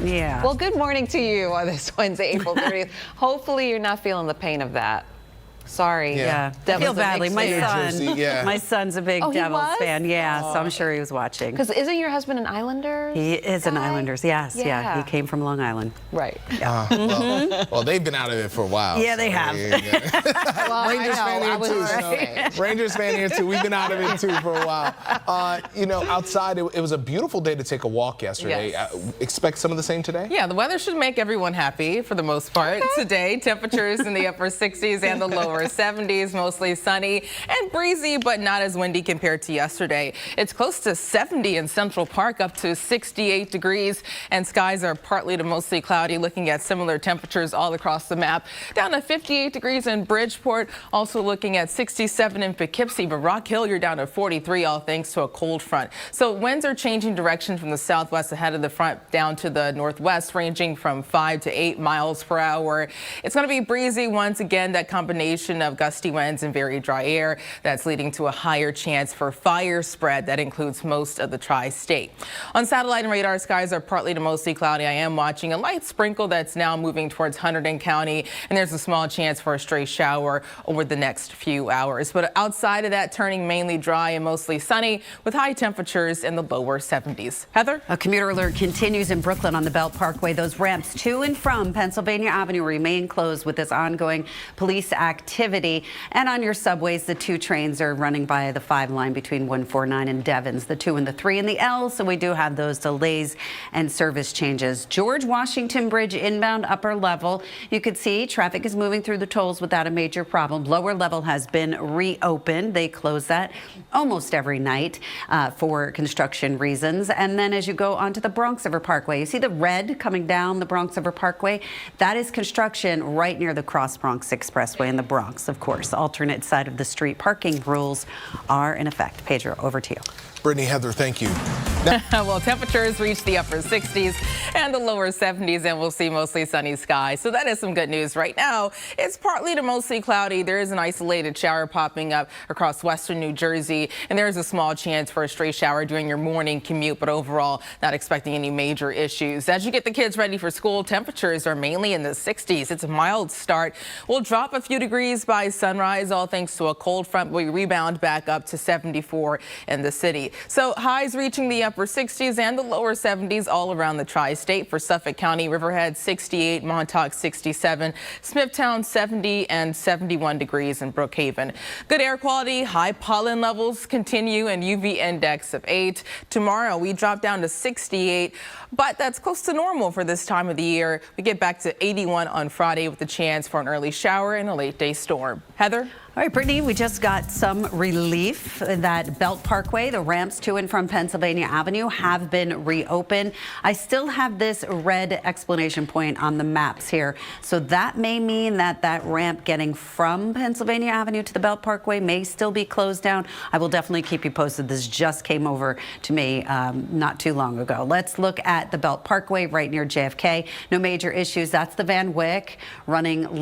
Yeah. Well, good morning to you on this Wednesday, April 30th. Hopefully you're not feeling the pain of that. Sorry. Yeah. I feel badly. My son's a big Devils fan. Yeah, so I'm sure he was watching. Because isn't your husband an Islanders? He is an Islanders, yes. Yeah. He came from Long Island. Right. Well, they've been out of it for a while. Yeah, they have. Well, Rangers fan here too. Rangers fan here too. We've been out of it too for a while. You know, outside it was a beautiful day to take a walk yesterday. Yes. Expect some of the same today? Yeah, the weather should make everyone happy for the most part. Today, temperatures in the upper 60s and the lower 70s, mostly sunny and breezy, but not as windy compared to yesterday. It's close to 70 in Central Park, up to 68 degrees, and skies are partly to mostly cloudy, looking at similar temperatures all across the map. Down to 58 degrees in Bridgeport, also looking at 67 in Poughkeepsie, but Rock Hill, you're down to 43, all thanks to a cold front. So winds are changing direction from the southwest ahead of the front down to the northwest, ranging from 5 to 8 miles per hour. It's going to be breezy once again, that combination of gusty winds and very dry air that's leading to a higher chance for fire spread that includes most of the tri-state. On satellite and radar, skies are partly to mostly cloudy. I am watching a light sprinkle that's now moving towards Hunterdon County, and there's a small chance for a stray shower over the next few hours. But outside of that, turning mainly dry and mostly sunny with high temperatures in the lower 70s. Heather? A commuter alert continues in Brooklyn on the Belt Parkway. Those ramps to and from Pennsylvania Avenue remain closed with this ongoing police activity. And on your subways, the 2 trains are running by the 5 line between 149 and Devons, the 2 and the 3 and the L. So we do have those delays and service changes. George Washington Bridge inbound upper level. You could see traffic is moving through the tolls without a major problem. Lower level has been reopened. They close that almost every night for construction reasons. And then as you go onto the Bronx River Parkway, you see the red coming down the Bronx River Parkway. That is construction right near the Cross Bronx Expressway in the Bronx, of course. Alternate side of the street parking rules are in effect. Pedro, over to you. Brittany, Heather, thank you. Well, temperatures reach the upper 60s and the lower 70s, and we'll see mostly sunny skies. So that is some good news. Right now, it's partly to mostly cloudy. There is an isolated shower popping up across western New Jersey, and there is a small chance for a stray shower during your morning commute, but overall, not expecting any major issues. As you get the kids ready for school, temperatures are mainly in the 60s. It's a mild start. We'll drop a few degrees by sunrise, all thanks to a cold front. We rebound back up to 74 in the city. So highs reaching the upper 60s and the lower 70s all around the tri-state. For Suffolk County, Riverhead 68, Montauk 67, Smithtown 70 and 71 degrees in Brookhaven. Good air quality, high pollen levels continue, and UV index of 8. Tomorrow we drop down to 68, but that's close to normal for this time of the year. We get back to 81 on Friday with a chance for an early shower and a late day storm. Heather? All right, Brittany, we just got some relief. That Belt Parkway, the ramps to and from Pennsylvania Avenue have been reopened. I still have this red explanation point on the maps here. So that may mean that that ramp getting from Pennsylvania Avenue to the Belt Parkway may still be closed down. I will definitely keep you posted. This just came over to me not too long ago. Let's look at the Belt Parkway right near JFK. No major issues. That's the Van Wyck running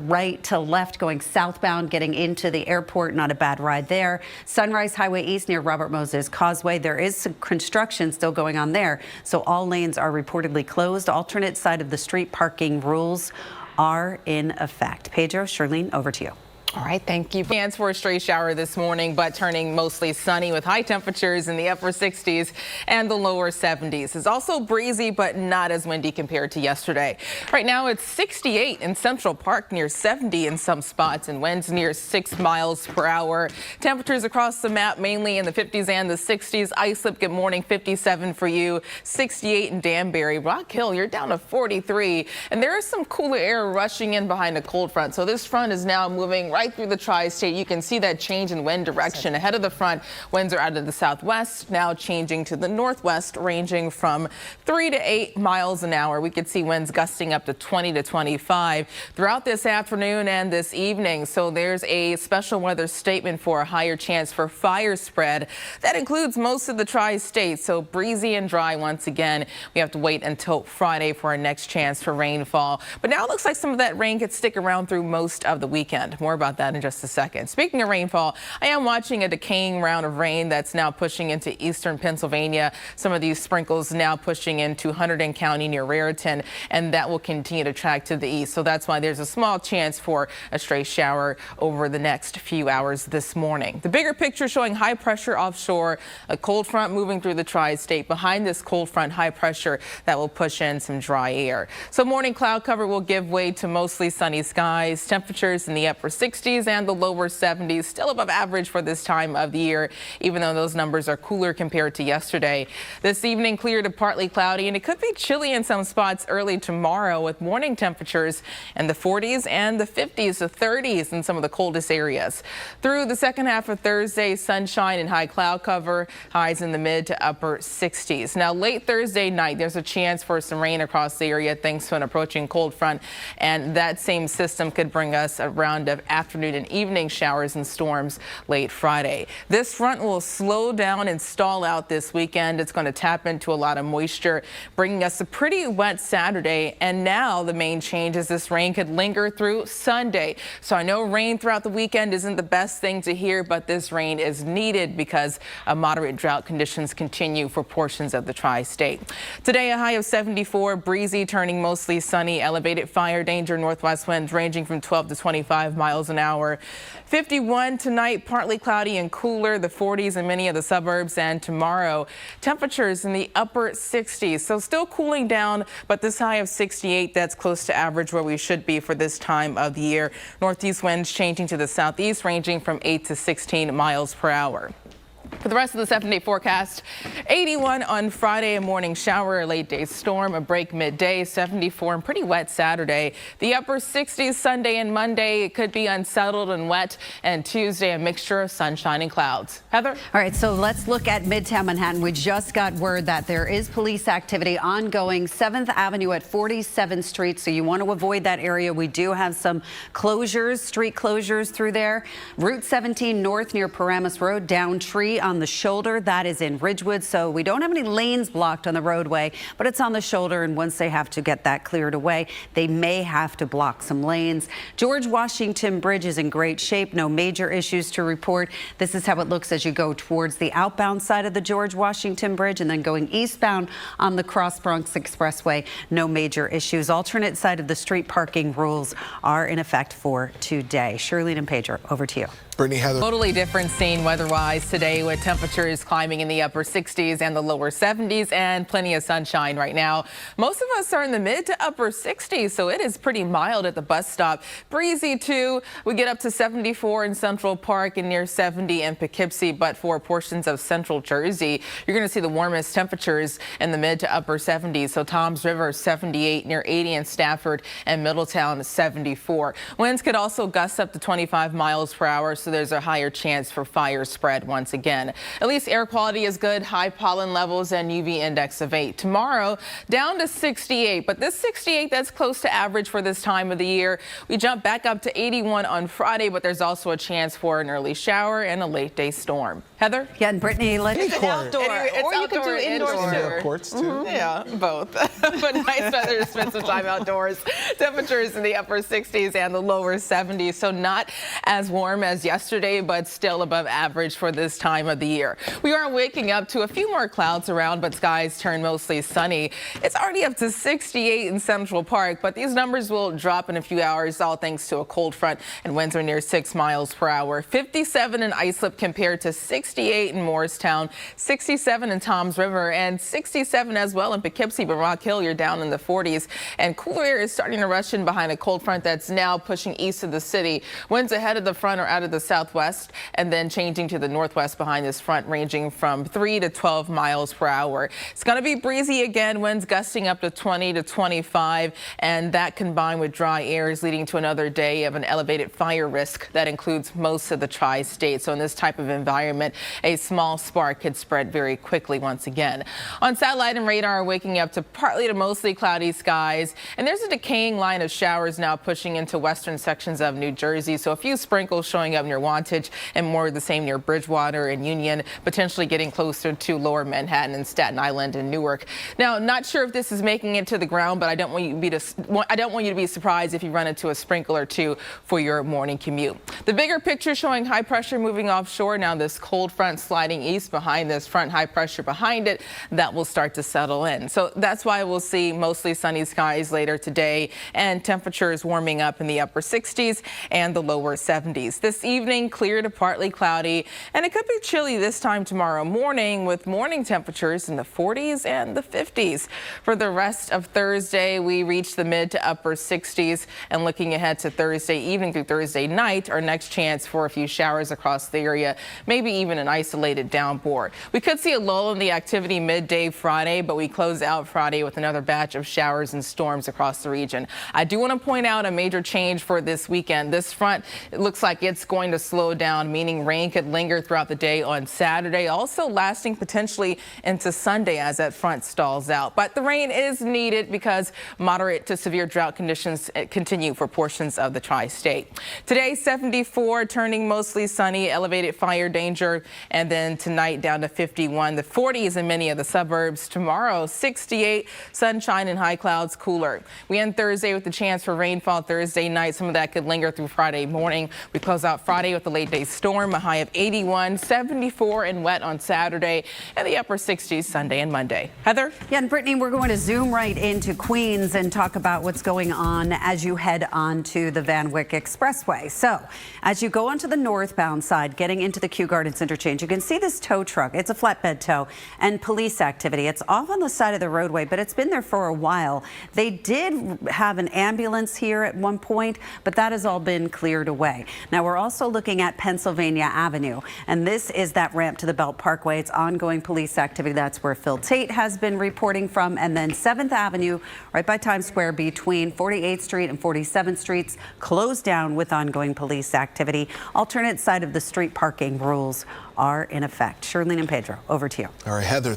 right to left, going southbound, getting into the airport. Not a bad ride there. Sunrise Highway East near Robert Moses Causeway. There is some construction still going on there, so all lanes are reportedly closed. Alternate side of the street parking rules are in effect. Pedro, Charlene, over to you. All right, thank you. Chance for a stray shower this morning, but turning mostly sunny with high temperatures in the upper 60s and the lower 70s. It's also breezy, but not as windy compared to yesterday. Right now, it's 68 in Central Park, near 70 in some spots, and winds near 6 miles per hour. Temperatures across the map, mainly in the 50s and the 60s. Islip, good morning, 57 for you. 68 in Danbury. Rock Hill, you're down to 43. And there is some cooler air rushing in behind a cold front. So this front is now moving right through the tri-state. You can see that change in wind direction. Ahead of the front, winds are out of the southwest, now changing to the northwest, ranging from 3 to 8 miles an hour. We could see winds gusting up to 20 to 25 throughout this afternoon and this evening. So there's a special weather statement for a higher chance for fire spread. That includes most of the tri-state. So breezy and dry once again. We have to wait until Friday for our next chance for rainfall. But now it looks like some of that rain could stick around through most of the weekend. More about about that in just a second. Speaking of rainfall, I am watching a decaying round of rain that's now pushing into eastern Pennsylvania. Some of these sprinkles now pushing into Hunterdon County near Raritan, and that will continue to track to the east. So that's why there's a small chance for a stray shower over the next few hours this morning. The bigger picture showing high pressure offshore, a cold front moving through the tri-state. Behind this cold front, high pressure that will push in some dry air. So morning cloud cover will give way to mostly sunny skies. Temperatures in the upper 60s and the lower 70s, still above average for this time of the year, even though those numbers are cooler compared to yesterday. This evening clear to partly cloudy, and it could be chilly in some spots early tomorrow with morning temperatures in the 40s and the 50s to 30s in some of the coldest areas. Through the second half of Thursday, sunshine and high cloud cover, highs in the mid to upper 60s. Now late Thursday night, there's a chance for some rain across the area thanks to an approaching cold front, and that same system could bring us a round of afternoon and evening showers and storms late Friday. This front will slow down and stall out this weekend. It's going to tap into a lot of moisture, bringing us a pretty wet Saturday. And now the main change is this rain could linger through Sunday. So I know rain throughout the weekend isn't the best thing to hear, but this rain is needed because moderate drought conditions continue for portions of the tri-state. Today, a high of 74, breezy turning mostly sunny, elevated fire danger, northwest winds ranging from 12 to 25 miles an hour. 51 tonight, partly cloudy and cooler, the 40s in many of the suburbs, and tomorrow temperatures in the upper 60s. So still cooling down, but this high of 68, that's close to average where we should be for this time of the year. Northeast winds changing to the southeast, ranging from 8 to 16 miles per hour. For the rest of the 7-day forecast, 81 on Friday, a morning shower, a late day storm, a break midday, 74 and pretty wet Saturday. The upper 60s Sunday and Monday, it could be unsettled and wet, and Tuesday a mixture of sunshine and clouds. Heather? All right, so let's look at Midtown Manhattan. We just got word that there is police activity ongoing 7th Avenue at 47th Street, so you want to avoid that area. We do have some closures, street closures through there. Route 17 North near Paramus Road, down tree on the shoulder, that is in Ridgewood, so we don't have any lanes blocked on the roadway, but it's on the shoulder, and once they have to get that cleared away, they may have to block some lanes. George Washington Bridge is in great shape, no major issues to report. This is how it looks as you go towards the outbound side of the George Washington Bridge, and then going eastbound on the Cross Bronx Expressway, no major issues. Alternate side of the street parking rules are in effect for today. Shirley and Pedro, over to you. Brittany, Heather. Totally different scene weather-wise today with temperatures climbing in the upper 60s and the lower 70s and plenty of sunshine right now. Most of us are in the mid to upper 60s, so it is pretty mild at the bus stop. Breezy too. We get up to 74 in Central Park and near 70 in Poughkeepsie, but for portions of central Jersey, you're going to see the warmest temperatures in the mid to upper 70s. So Toms River 78, near 80 in Stafford, and Middletown 74. Winds could also gust up to 25 miles per hour. So there's a higher chance for fire spread once again. At least air quality is good, high pollen levels and UV index of 8. Tomorrow down to 68, but this 68, that's close to average for this time of the year. We jump back up to 81 on Friday, but there's also a chance for an early shower and a late day storm. Heather? Yeah, and Brittany, let's Outdoor, or you can do indoors Indoor too. courts too. Yeah, both. But nice weather to spend some time outdoors. Temperatures in the upper 60s and the lower 70s, so not as warm as yesterday, but still above average for this time of the year. We are waking up to a few more clouds around, but skies turn mostly sunny. It's already up to 68 in Central Park, but these numbers will drop in a few hours, all thanks to a cold front, and winds are near 6 miles per hour. 57 in Islip compared to 68 in Morristown, 67 in Toms River, and 67 as well in Poughkeepsie, but Rock Hill, you're down in the 40s. And cooler air is starting to rush in behind a cold front that's now pushing east of the city. Winds ahead of the front are out of the southwest and then changing to the northwest behind this front, ranging from 3 to 12 miles per hour. It's going to be breezy again, winds gusting up to 20 to 25, and that combined with dry air is leading to another day of an elevated fire risk that includes most of the tri-state. So in this type of environment, a small spark could spread very quickly once again. On satellite and radar, waking up to partly to mostly cloudy skies, and there's a decaying line of showers now pushing into western sections of New Jersey. So a few sprinkles showing up near near Wantage, and more of the same near Bridgewater and Union, potentially getting closer to lower Manhattan and Staten Island and Newark. Now, not sure if this is making it to the ground, but I don't want you to be surprised if you run into a sprinkle or two for your morning commute. The bigger picture showing high pressure moving offshore. Now this cold front sliding east behind this front, high pressure behind it, that will start to settle in. So that's why we'll see mostly sunny skies later today and temperatures warming up in the upper 60s and the lower 70s. This evening clear to partly cloudy, and it could be chilly this time tomorrow morning with morning temperatures in the 40s and the 50s. For the rest of Thursday, we reach the mid to upper 60s, and looking ahead to Thursday evening through Thursday night, our next chance for a few showers across the area, maybe even an isolated downpour. We could see a lull in the activity midday Friday, but we close out Friday with another batch of showers and storms across the region. I do want to point out a major change for this weekend. This front, it looks like it's going to slow down, meaning rain could linger throughout the day on Saturday, also lasting potentially into Sunday as that front stalls out. But the rain is needed because moderate to severe drought conditions continue for portions of the tri-state. Today, 74, turning mostly sunny, elevated fire danger, and then tonight down to 51. The 40s in many of the suburbs. Tomorrow, 68, sunshine and high clouds, cooler. We end Thursday with the chance for rainfall Thursday night. Some of that could linger through Friday morning. We close out Friday with a late day storm, a high of 81, 74 and wet on Saturday, and the upper 60s Sunday and Monday. Heather? Yeah, and Brittany, we're going to zoom right into Queens and talk about what's going on as you head onto the Van Wyck Expressway. So as you go onto the northbound side, getting into the Kew Gardens interchange, you can see this tow truck. It's a flatbed tow and police activity. It's off on the side of the roadway, but it's been there for a while. They did have an ambulance here at one point, but that has all been cleared away. Now we're also looking at Pennsylvania Avenue, and this is that ramp to the Belt Parkway. It's ongoing police activity. That's where Phil Tate has been reporting from. And then 7th Avenue, right by Times Square, between 48th Street and 47th Streets, closed down with ongoing police activity. Alternate side of the street parking rules are in effect. Shirlene and Pedro, over to you. All right, Heather.